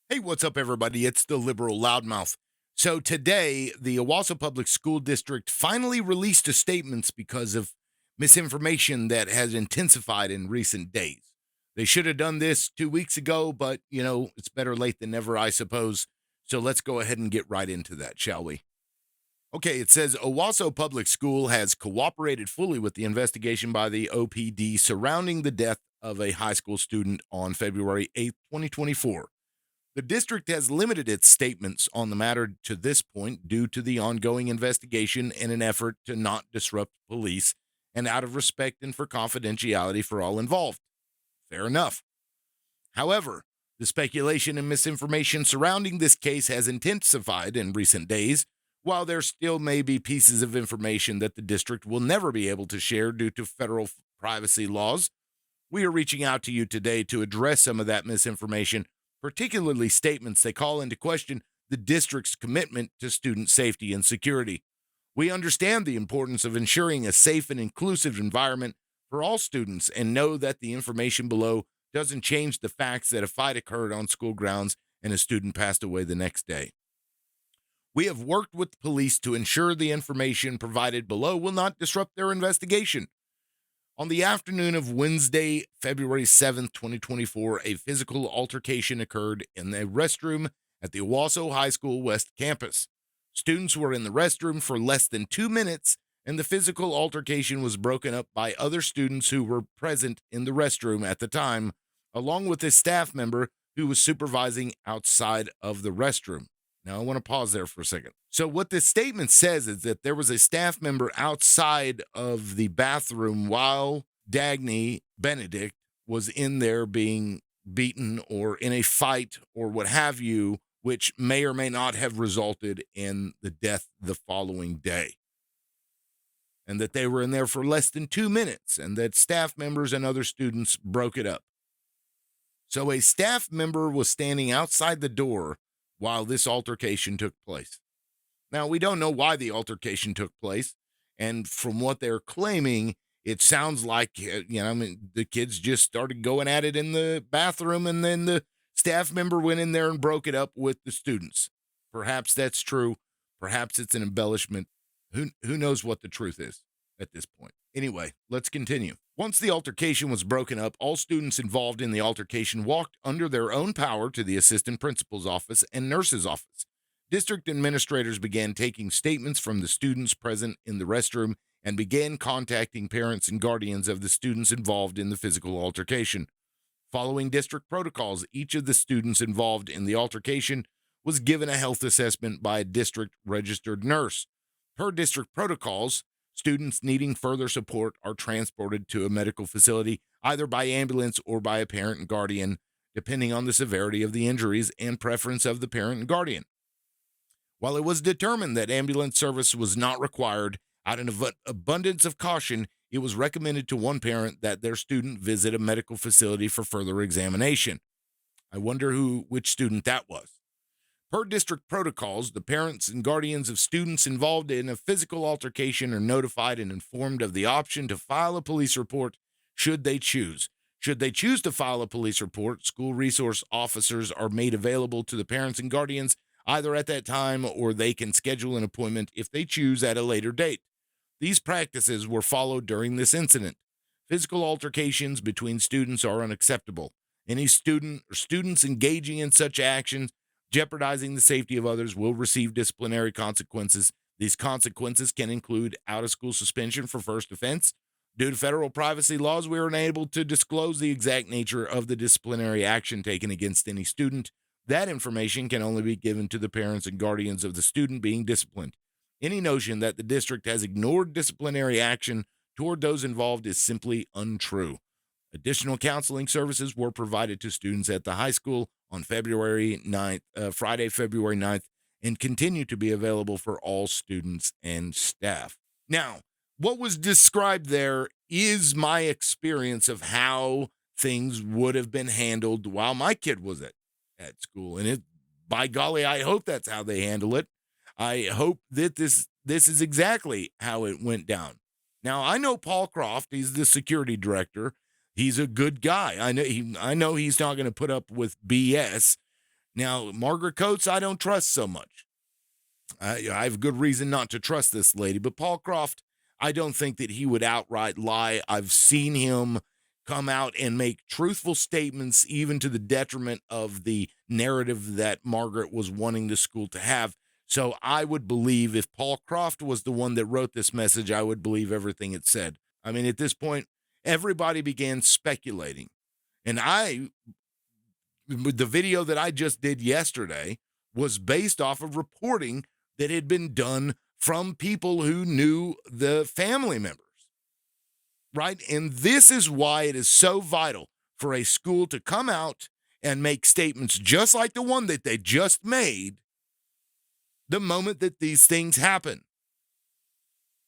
Hey, what's up, everybody? It's the liberal loudmouth. So today, the Owasso Public School District finally released a statement because of misinformation that has intensified in recent days. They should have done this 2 weeks ago, but it's better late than never, I suppose. So let's go ahead and get right into that, shall we? Okay, it says Owasso Public School has cooperated fully with the investigation by the OPD surrounding the death of a high school student on February 8th, 2024. The district has limited its statements on the matter to this point due to the ongoing investigation in an effort to not disrupt police and out of respect and for confidentiality for all involved. Fair enough. However, the speculation and misinformation surrounding this case has intensified in recent days. While there still may be pieces of information that the district will never be able to share due to federal privacy laws, we are reaching out to you today to address some of that misinformation, particularly statements that call into question the district's commitment to student safety and security. We understand the importance of ensuring a safe and inclusive environment for all students and know that the information below doesn't change the facts that a fight occurred on school grounds and a student passed away the next day. We have worked with the police to ensure the information provided below will not disrupt their investigation. On the afternoon of Wednesday, February 7th, 2024, a physical altercation occurred in the restroom at the Owasso High School West campus. Students were in the restroom for less than 2 minutes, and the physical altercation was broken up by other students who were present in the restroom at the time, along with a staff member who was supervising outside of the restroom. Now, I want to pause there for a second. So, what this statement says is that there was a staff member outside of the bathroom while Dagny Benedict was in there being beaten or in a fight or what have you, which may or may not have resulted in the death the following day. And that they were in there for less than 2 minutes and that staff members and other students broke it up. So, a staff member was standing outside the door while this altercation took place. Now, we don't know why the altercation took place. And from what they're claiming, it sounds like, the kids just started going at it in the bathroom and then the staff member went in there and broke it up with the students. Perhaps that's true. Perhaps it's an embellishment. Who knows what the truth is at this point? Anyway, let's continue. Once the altercation was broken up, all students involved in the altercation walked under their own power to the assistant principal's office and nurse's office. District administrators began taking statements from the students present in the restroom and began contacting parents and guardians of the students involved in the physical altercation. Following district protocols, each of the students involved in the altercation was given a health assessment by a district registered nurse. Per district protocols, students needing further support are transported to a medical facility, either by ambulance or by a parent and guardian, depending on the severity of the injuries and preference of the parent and guardian. While it was determined that ambulance service was not required, out of an abundance of caution, it was recommended to one parent that their student visit a medical facility for further examination. I wonder which student that was. Per district protocols, the parents and guardians of students involved in a physical altercation are notified and informed of the option to file a police report should they choose. Should they choose to file a police report, school resource officers are made available to the parents and guardians either at that time or they can schedule an appointment if they choose at a later date. These practices were followed during this incident. Physical altercations between students are unacceptable. Any student or students engaging in such actions jeopardizing the safety of others will receive disciplinary consequences. These consequences can include out-of-school suspension for first offense. Due to federal privacy laws, we are unable to disclose the exact nature of the disciplinary action taken against any student. That information can only be given to the parents and guardians of the student being disciplined. Any notion that the district has ignored disciplinary action toward those involved is simply untrue. Additional counseling services were provided to students at the high school on Friday, February 9th, and continue to be available for all students and staff. Now, what was described there is my experience of how things would have been handled while my kid was at school. And by golly, I hope that's how they handle it. I hope that this is exactly how it went down. Now, I know Paul Croft, he's the security director. He's a good guy. I know he's not going to put up with BS. Now, Margaret Coates, I don't trust so much. I have good reason not to trust this lady, but Paul Croft, I don't think that he would outright lie. I've seen him come out and make truthful statements, even to the detriment of the narrative that Margaret was wanting the school to have. So I would believe if Paul Croft was the one that wrote this message, I would believe everything it said. I mean, at this point, everybody began speculating. And the video that I just did yesterday was based off of reporting that had been done from people who knew the family members, right? And this is why it is so vital for a school to come out and make statements just like the one that they just made the moment that these things happen.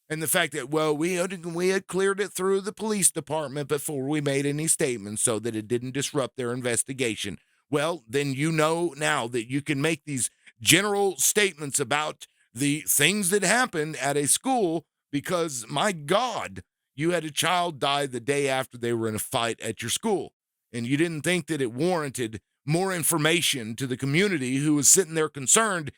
And the fact that, well, we had cleared it through the police department before we made any statements so that it didn't disrupt their investigation. Well, then you know now that you can make these general statements about the things that happened at a school because, my God, you had a child die the day after they were in a fight at your school. And you didn't think that it warranted more information to the community who was sitting there concerned.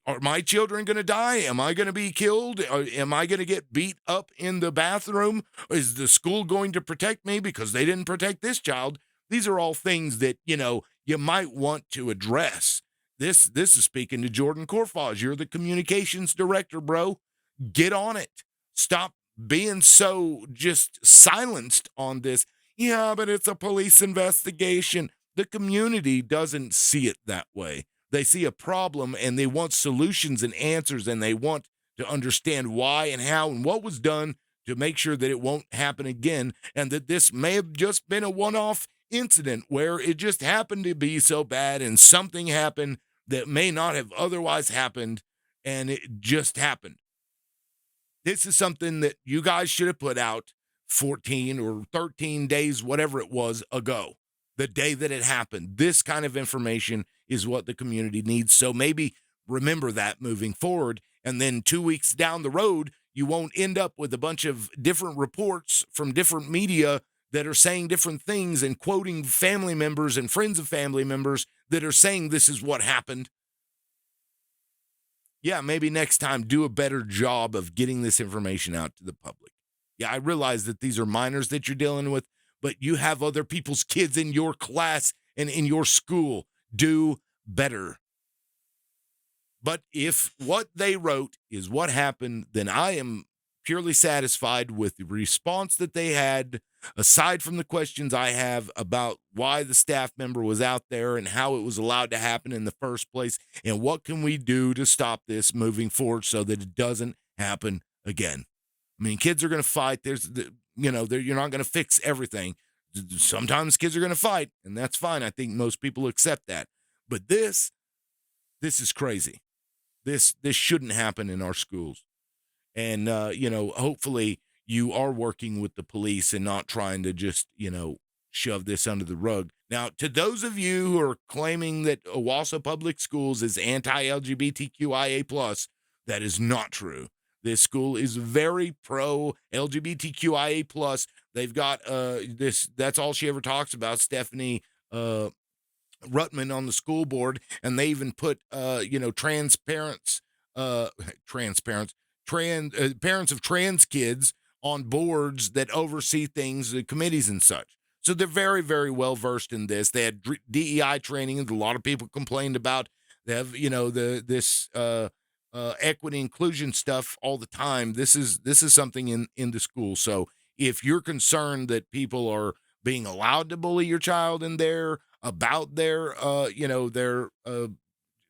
Are my children going to die? Am I going to be killed? Am I going to get beat up in the bathroom? Is the school going to protect me because they didn't protect this child? These are all things that, you might want to address. This is speaking to Jordan Corfaz. You're the communications director, bro. Get on it. Stop being so just silenced on this. Yeah, but it's a police investigation. The community doesn't see it that way. They see a problem and they want solutions and answers, and they want to understand why and how and what was done to make sure that it won't happen again, and that this may have just been a one-off incident where it just happened to be so bad and something happened that may not have otherwise happened, and it just happened. This is something that you guys should have put out 14 or 13 days, whatever it was, ago, the day that it happened. This kind of information is what the community needs. So maybe remember that moving forward. And then 2 weeks down the road, you won't end up with a bunch of different reports from different media that are saying different things and quoting family members and friends of family members that are saying this is what happened. Yeah, maybe next time do a better job of getting this information out to the public. Yeah, I realize that these are minors that you're dealing with, but you have other people's kids in your class and in your school. Do better. But if what they wrote is what happened, then I am purely satisfied with the response that they had, aside from the questions I have about why the staff member was out there and how it was allowed to happen in the first place, and what can we do to stop this moving forward so that it doesn't happen again. I mean, kids are going to fight. You're not going to fix everything. Sometimes kids are going to fight, and that's fine. I think most people accept that. But this is crazy. This shouldn't happen in our schools. And, hopefully you are working with the police and not trying to just, shove this under the rug. Now, to those of you who are claiming that Owasso Public Schools is anti-LGBTQIA+, that is not true. This school is very pro-LGBTQIA+. They've got that's all she ever talks about, Stephanie Ruttman on the school board, and they even put parents of trans kids on boards that oversee things, committees and such. So they're very, very well versed in this. They had DEI training, and a lot of people complained about. They have this equity inclusion stuff all the time. This is something in the school. So if you're concerned that people are being allowed to bully your child in there about their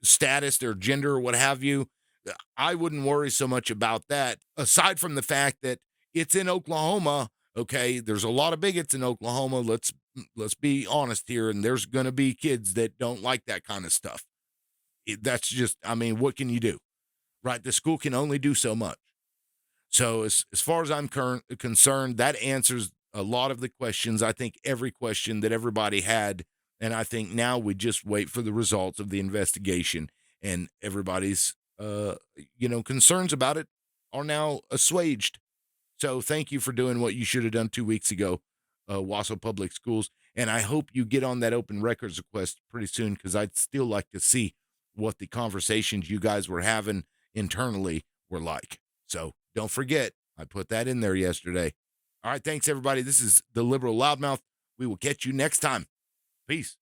status, their gender, or what have you, I wouldn't worry so much about that, aside from the fact that it's in Oklahoma. Okay, there's a lot of bigots in Oklahoma. Let's be honest here, and there's going to be kids that don't like that kind of stuff. That's just, I mean, what can you do, right? The school can only do so much. So as far as I'm concerned, that answers a lot of the questions. I think every question that everybody had, and I think now we just wait for the results of the investigation, and everybody's concerns about it are now assuaged. So thank you for doing what you should have done 2 weeks ago, Owasso Public Schools. And I hope you get on that open records request pretty soon, because I'd still like to see what the conversations you guys were having internally were like. So don't forget, I put that in there yesterday. All right, thanks everybody. This is the Liberal Loudmouth. We will catch you next time. Peace.